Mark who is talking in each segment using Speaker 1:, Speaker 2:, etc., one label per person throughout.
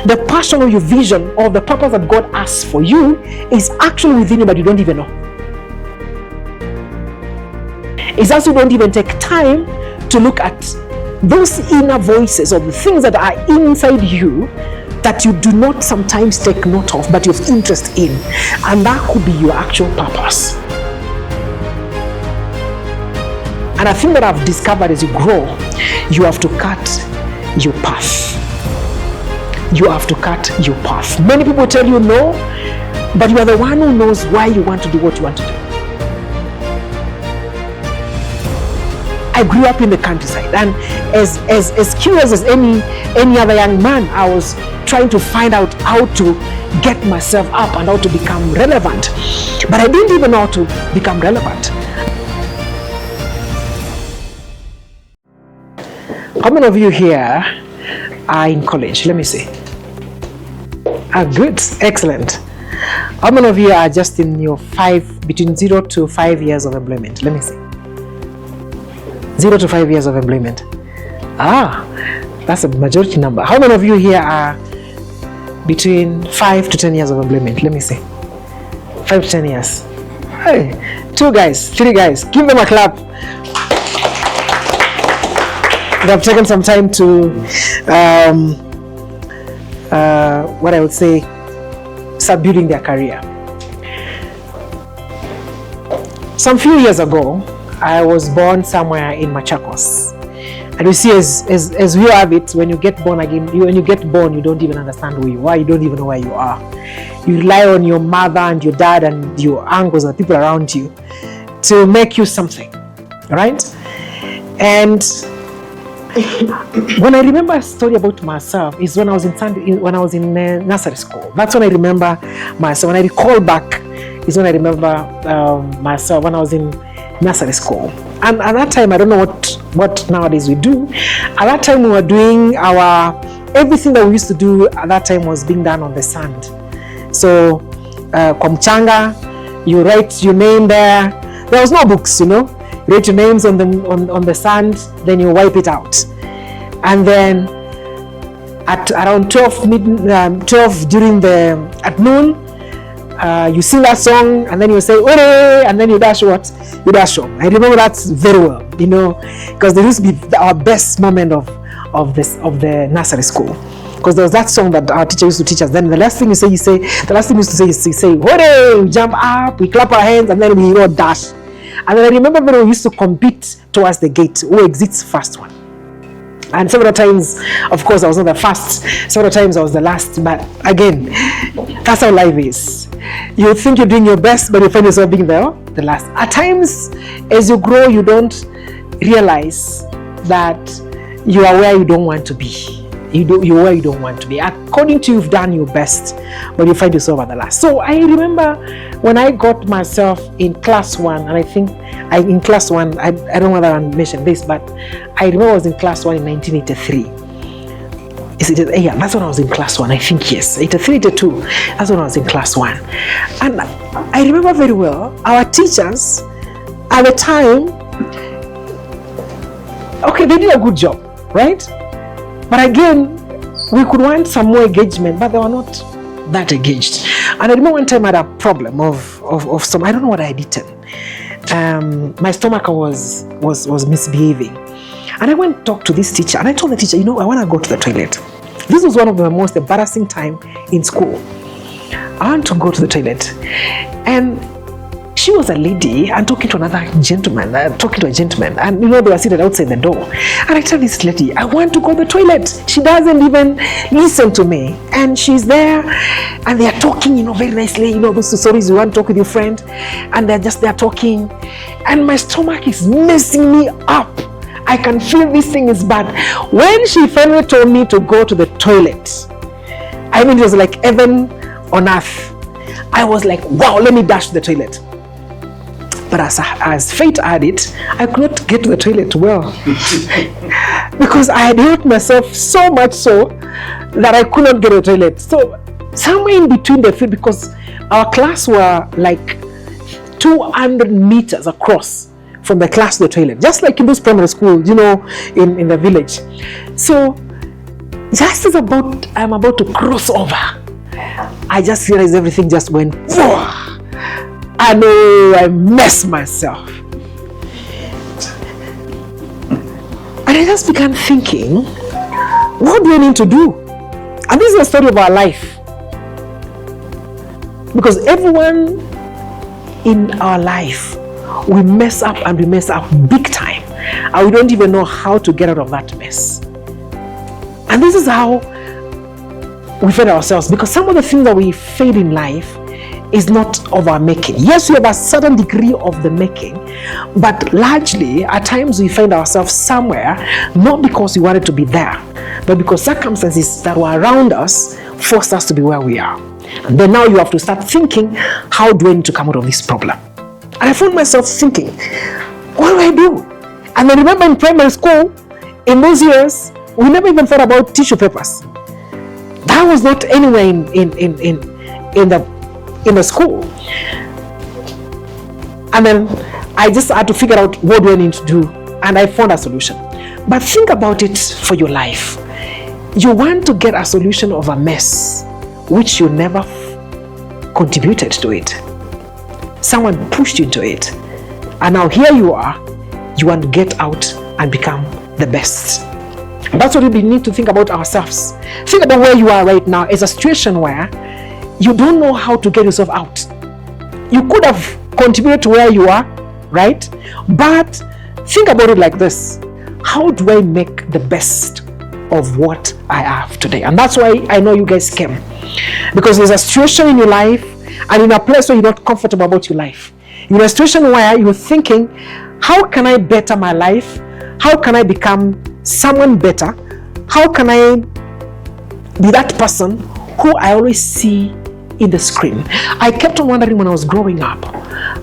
Speaker 1: The passion or your vision or the purpose that God has for you is actually within you, but you don't even know. It's as you don't even take time to look at those inner voices or the things that are inside you that you do not sometimes take note of, but you have interest in. And that could be your actual purpose. And I think that I've discovered as you grow, you have to cut your path. You have to cut your path. Many people tell you no, but you are the one who knows why you want to do what you want to do. I grew up in the countryside, and as curious as any other young man, I was trying to find out how to get myself up and how to become relevant. But I didn't even know how to become relevant. How many of you here are in college? Let me see. Good, excellent. How many of you are just in your between 0 to 5 years of employment? Let me see. 0 to 5 years of employment. That's a majority number. How many of you here are between 5 to 10 years of employment? Let me see. 5 to 10 years. Hey, 2 guys, 3 guys. Give them a clap. They have taken some time to, what I would say, start building their career. Some few years ago, I was born somewhere in Machakos. And you see, as we have it, when you get born again, when you get born, you don't even understand who you are. You don't even know where you are. You rely on your mother and your dad and your uncles and people around you to make you something, right? And when I remember a story about myself is when I was in nursery school. That's when I remember myself. When I recall back is when I remember myself when I was in nursery school. And at that time, I don't know what nowadays we do. At that time, we were doing everything that we used to do at that time was being done on the sand. So, kwa mchanga, you write your name there. There was no books, you write your names on the sand, then you wipe it out. And then at around 12 at noon, you sing that song, and then you say "Ore," and then you dash what? You dash home. I remember that very well, because there used to be our best moment of the nursery school, because there was that song that our teacher used to teach us. Then the last thing you say, you say "Ore," we jump up, we clap our hands, and then we dash. And then I remember when we used to compete towards the gate, who exits first one. And several times, of course, I was not the first. Several times I was the last. But again, that's how life is. You think you're doing your best, but you find yourself being the last. At times, as you grow, you don't realize that you are where you don't want to be. You're where you don't want to be. According to you've done your best, but you find yourself at the last. So I remember when I got myself in class 1, and I think in class 1, I don't know whether I mentioned this, but I remember I was in class 1 in 1983. Yeah, that's when I was in class 1, I think, yes. 83, 82, that's when I was in class 1. And I remember very well, our teachers at the time, okay, they did a good job, right? But again, we could want some more engagement, but they were not that engaged. And I remember one time I had a problem of some, I don't know what I had eaten. My stomach was misbehaving. And I went to talk to this teacher, and I told the teacher, I want to go to the toilet. This was one of the most embarrassing time in school. I want to go to the toilet. And she was a lady and talking to a gentleman, and they were seated outside the door. And I tell this lady, I want to go to the toilet. She doesn't even listen to me. And she's there, and they are talking, very nicely, those stories you want to talk with your friend, and they're just there talking. And my stomach is messing me up. I can feel this thing is bad. When she finally told me to go to the toilet, it was like heaven on earth. I was like, wow, let me dash to the toilet. But as fate had it, I could not get to the toilet well. Because I had hurt myself so much so that I could not get to the toilet. So somewhere in between the field, because our class were like 200 meters across from the class to the toilet, just like in those primary schools, in the village. So Just as I'm about to cross over, I just realized everything just went, whoa! I know I messed myself. And I just began thinking, what do I need to do? And this is the story of our life. Because everyone in our life, we mess up, and we mess up big time. And we don't even know how to get out of that mess. And this is how we fail ourselves. Because some of the things that we fail in life is not of our making. Yes, we have a certain degree of the making, but largely at times we find ourselves somewhere not because we wanted to be there, but because circumstances that were around us forced us to be where we are. And then now you have to start thinking, how do I need to come out of this problem? And I found myself thinking, what do I do? And I remember in primary school, in those years, we never even thought about tissue papers. That was not anywhere in the school. And then I just had to figure out, what do I need to do? And I found a solution. But think about it for your life. You want to get a solution of a mess which you never contributed to it. Someone pushed you into it. And now here you are, you want to get out and become the best. That's what we need to think about ourselves. Think about where you are right now as a situation where you don't know how to get yourself out. You could have contributed to where you are, right? But think about it like this. How do I make the best of what I have today? And that's why I know you guys came. Because there's a situation in your life, and in a place where you're not comfortable about your life. You're in a situation where you're thinking, how can I better my life? How can I become someone better? How can I be that person who I always see in the screen? I kept on wondering when I was growing up,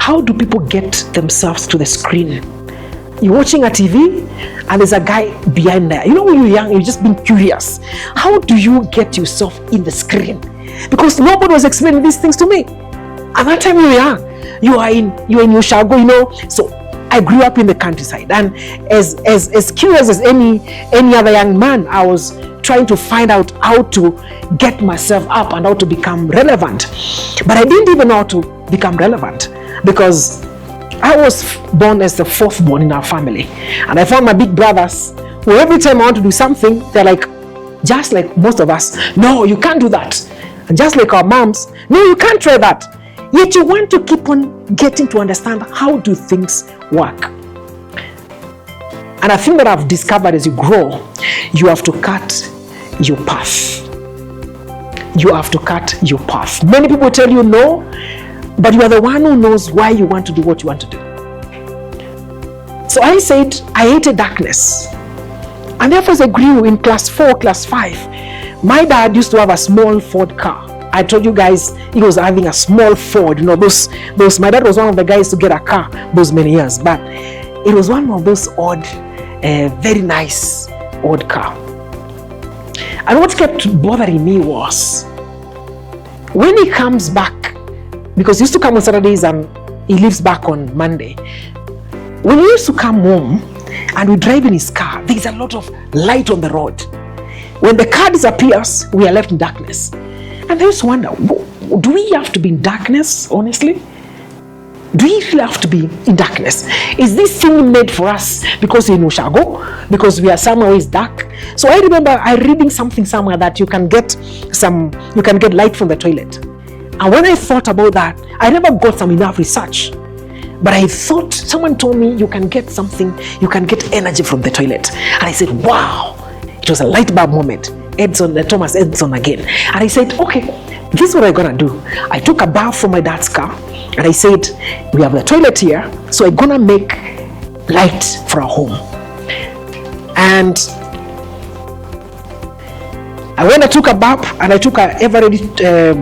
Speaker 1: how do people get themselves to the screen? You're watching a TV and there's a guy behind there. You know, when you're young, you're just being curious. How do you get yourself in the screen? Because nobody was explaining these things to me. At that time you were young. You are in Ushago, you know. So I grew up in the countryside, and as curious as any other young man, I was trying to find out how to get myself up and how to become relevant. But I didn't even know how to become relevant, because I was born as the fourth born in our family. And I found my big brothers who every time I want to do something, they're like, just like most of us, no, you can't do that. And just like our moms, no, you can't try that. Yet you want to keep on getting to understand, how do things work? And I think that I've discovered, as you grow, you have to cut your path. You have to cut your path. Many people tell you no, but you are the one who knows why you want to do what you want to do. So I said, I hated darkness. And therefore, as I grew in class 4, class 5, my dad used to have a small Ford car. I told you guys, he was having a small Ford. You know, those. My dad was one of the guys to get a car those many years. But it was one of those odd, very nice old car. And what kept bothering me was, when he comes back, because he used to come on Saturdays and he leaves back on Monday. When he used to come home and we drive in his car, there is a lot of light on the road. When the car disappears, we are left in darkness. And I used to wonder, do we have to be in darkness, honestly? Do we really have to be in darkness? Is this thing made for us because we're in Ushago? Because we are somewhere where it's dark? So I remember I reading something somewhere that you can get light from the toilet. And when I thought about that, I never got some enough research. But I thought, someone told me you can get energy from the toilet. And I said, wow, it was a light bulb moment. Thomas Edison again. And I said, okay, this is what I'm gonna do. I took a bath from my dad's car and I said, we have the toilet here, so I'm gonna make light for our home. And I went, I took a bulb and I took a ever-ready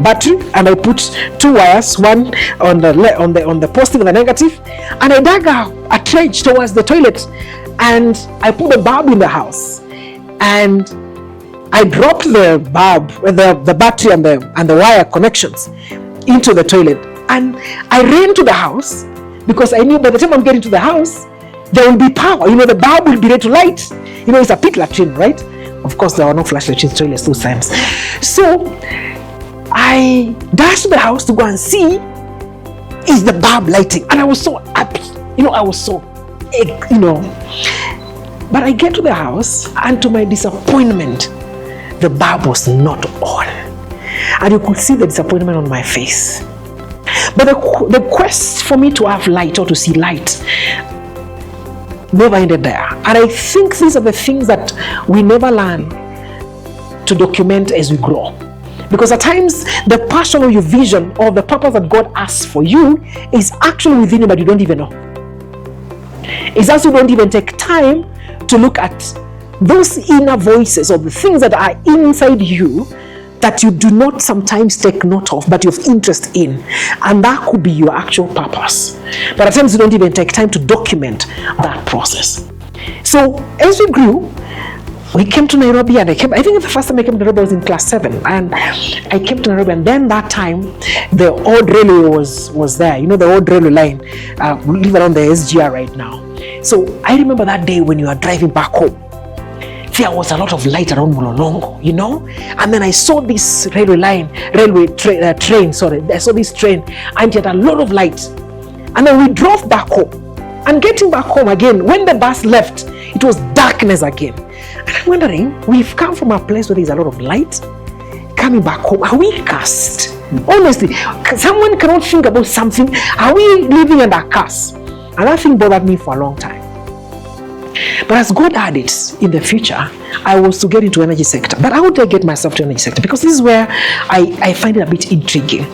Speaker 1: battery and I put 2 wires, one on the positive and the negative, and I dug a trench towards the toilet and I put the bulb in the house. And I dropped the bulb, the battery and the wire connections into the toilet. And I ran to the house because I knew by the time I'm getting to the house, there will be power. You know, the bulb will be ready to light. You know, it's a pit latrine, right? Of course, there were no flashlights in toilets those times. So I dashed to the house to go and see is the bulb lighting, and I was so happy. I was so, But I get to the house, and to my disappointment, the bulb was not on, and you could see the disappointment on my face. But the quest for me to have light or to see light never ended there. And I think these are the things that we never learn to document as we grow. Because at times, the passion or your vision or the purpose that God asks for you is actually within you, but you don't even know. It's as you don't even take time to look at those inner voices or the things that are inside you that you do not sometimes take note of, but you have interest in. And that could be your actual purpose. But at times you don't even take time to document that process. So as we grew, we came to Nairobi, and I think the first time I came to Nairobi was in class 7. And I came to Nairobi, and then that time, the old railway was there. The old railway line, we live around the SGR right now. So I remember that day when you are driving back home. There was a lot of light around Mulolongo, and then I saw this railway train. I saw this train, and it had a lot of light. And then we drove back home, and getting back home again, when the bus left, it was darkness again. And I'm wondering, we've come from a place where there's a lot of light, coming back home, are we cursed? Honestly, someone cannot think about something. Are we living under a curse? And that thing bothered me for a long time. But as God had it in the future, I was to get into energy sector. But how would I get myself to energy sector? Because this is where I find it a bit intriguing.